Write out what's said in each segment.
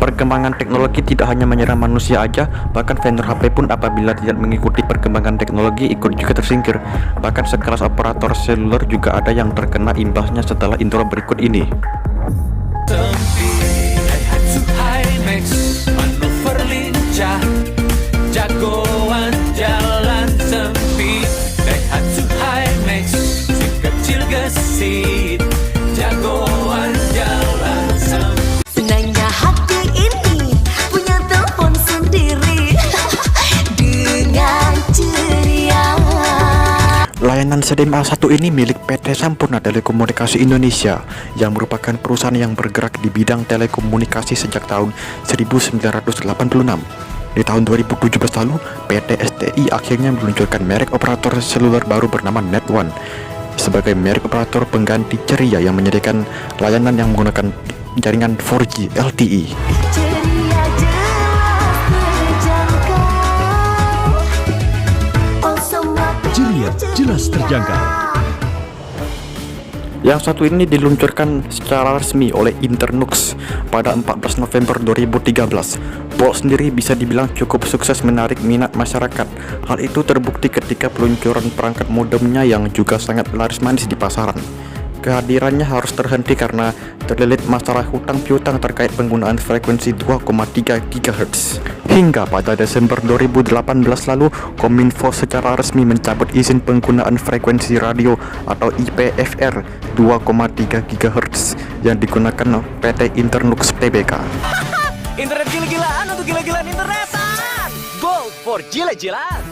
Perkembangan teknologi tidak hanya menyerang manusia aja, bahkan vendor HP pun apabila tidak mengikuti perkembangan teknologi ikut juga tersingkir. Bahkan sekelas operator seluler juga ada yang terkena imbasnya setelah intro berikut ini. Jagoan jalan sempit, Daihatsu Himax, si kecil gesit, jagoan jalan sempit. Senangnya hati ini punya telepon sendiri dengan ceria. Layanan CDMA 1 ini milik PT Sampurna Telekomunikasi Indonesia yang merupakan perusahaan yang bergerak di bidang telekomunikasi sejak tahun 1986. Di tahun 2017 lalu, PT STI akhirnya meluncurkan merek operator seluler baru bernama Net1 sebagai merek operator pengganti Ceria yang menyediakan layanan yang menggunakan jaringan 4G LTE. Ceria jelas terjangkau. Oh, semua Ceria jelas terjangkau. Yang satu ini diluncurkan secara resmi oleh Internux pada 14 November 2013. Bolt sendiri bisa dibilang cukup sukses menarik minat masyarakat. Hal itu terbukti ketika peluncuran perangkat modemnya yang juga sangat laris manis di pasaran. Kehadirannya harus terhenti karena terlilit masalah hutang piutang terkait penggunaan frekuensi 2,3 GHz. Hingga pada Desember 2018 lalu, Kominfo secara resmi mencabut izin penggunaan frekuensi radio atau IPFR 2,3 GHz yang digunakan PT Internux Tbk. Internet gila-gilaan untuk gila-gilaan internetan. Go for gila-gilaan.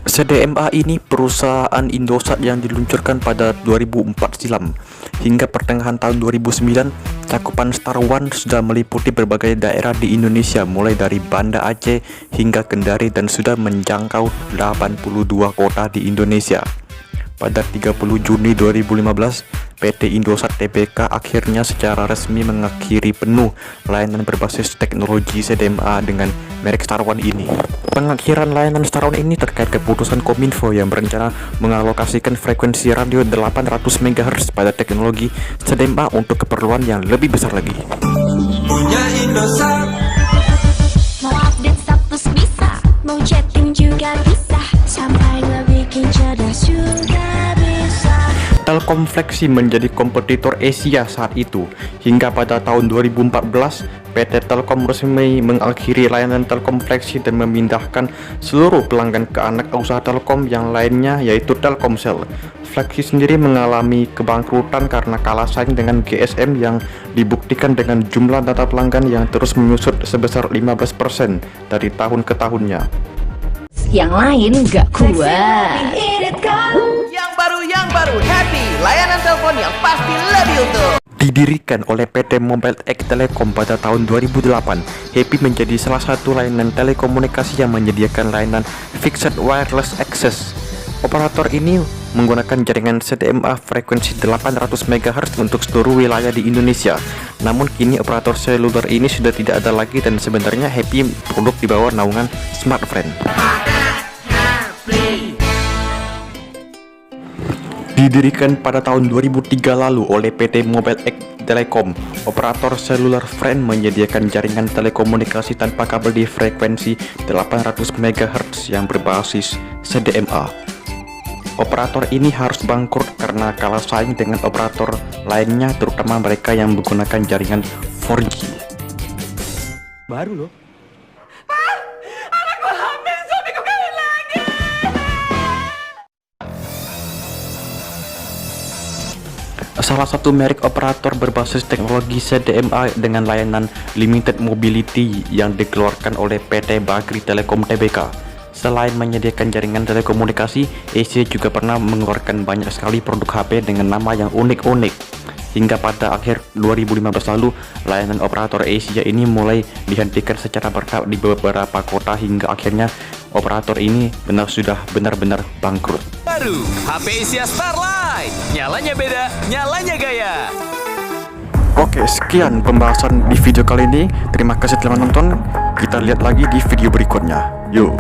CDMA ini perusahaan Indosat yang diluncurkan pada 2004 silam. Hingga pertengahan tahun 2009, cakupan Star One sudah meliputi berbagai daerah di Indonesia mulai dari Banda Aceh hingga Kendari dan sudah menjangkau 82 kota di Indonesia. Pada 30 Juni 2015, PT Indosat Tbk akhirnya secara resmi mengakhiri penuh layanan berbasis teknologi CDMA dengan merek Star One ini. Pengakhiran layanan Star One ini terkait keputusan Kominfo yang berencana mengalokasikan frekuensi radio 800 MHz pada teknologi CDMA untuk keperluan yang lebih besar lagi. Punya Indosat. Mau update status bisa, mau chatting juga bisa, sampai ngebikin cerdas juga bisa. Telkom Flexi menjadi kompetitor Asia saat itu. Hingga pada tahun 2014, PT Telkom resmi mengakhiri layanan Telkom Flexi dan memindahkan seluruh pelanggan ke anak usaha Telkom yang lainnya yaitu Telkomsel. Flexi sendiri mengalami kebangkrutan karena kalah saing dengan GSM yang dibuktikan dengan jumlah data pelanggan yang terus menyusut sebesar 15% dari tahun ke tahunnya. Yang lain gak kuat. Yang baru, happy, layanan telepon yang pasti lebih untung. Didirikan oleh PT Mobile X Telecom pada tahun 2008, Happy menjadi salah satu layanan telekomunikasi yang menyediakan layanan Fixed Wireless Access. Operator ini menggunakan jaringan CDMA frekuensi 800 MHz untuk seluruh wilayah di Indonesia. Namun kini operator seluler ini sudah tidak ada lagi dan sebenarnya Happy produk di bawah naungan Smartfren. Didirikan pada tahun 2003 lalu oleh PT Mobile X Telecom, operator seluler Friend menyediakan jaringan telekomunikasi tanpa kabel di frekuensi 800 MHz yang berbasis CDMA. Operator ini harus bangkrut karena kalah saing dengan operator lainnya, terutama mereka yang menggunakan jaringan 4G. Baru loh. Salah satu merek operator berbasis teknologi CDMA dengan layanan Limited Mobility yang dikeluarkan oleh PT Bagri Telekom Tbk. Selain menyediakan jaringan telekomunikasi, AC juga pernah mengeluarkan banyak sekali produk HP dengan nama yang unik-unik. Hingga pada akhir 2015 lalu, layanan operator Asia ini mulai dihentikan secara bertahap di beberapa kota hingga akhirnya operator ini sudah benar-benar bangkrut. Baru HP Asia Starlight, nyalanya beda, nyalanya gaya. Oke, sekian pembahasan di video kali ini. Terima kasih telah menonton. Kita lihat lagi di video berikutnya. Yuk.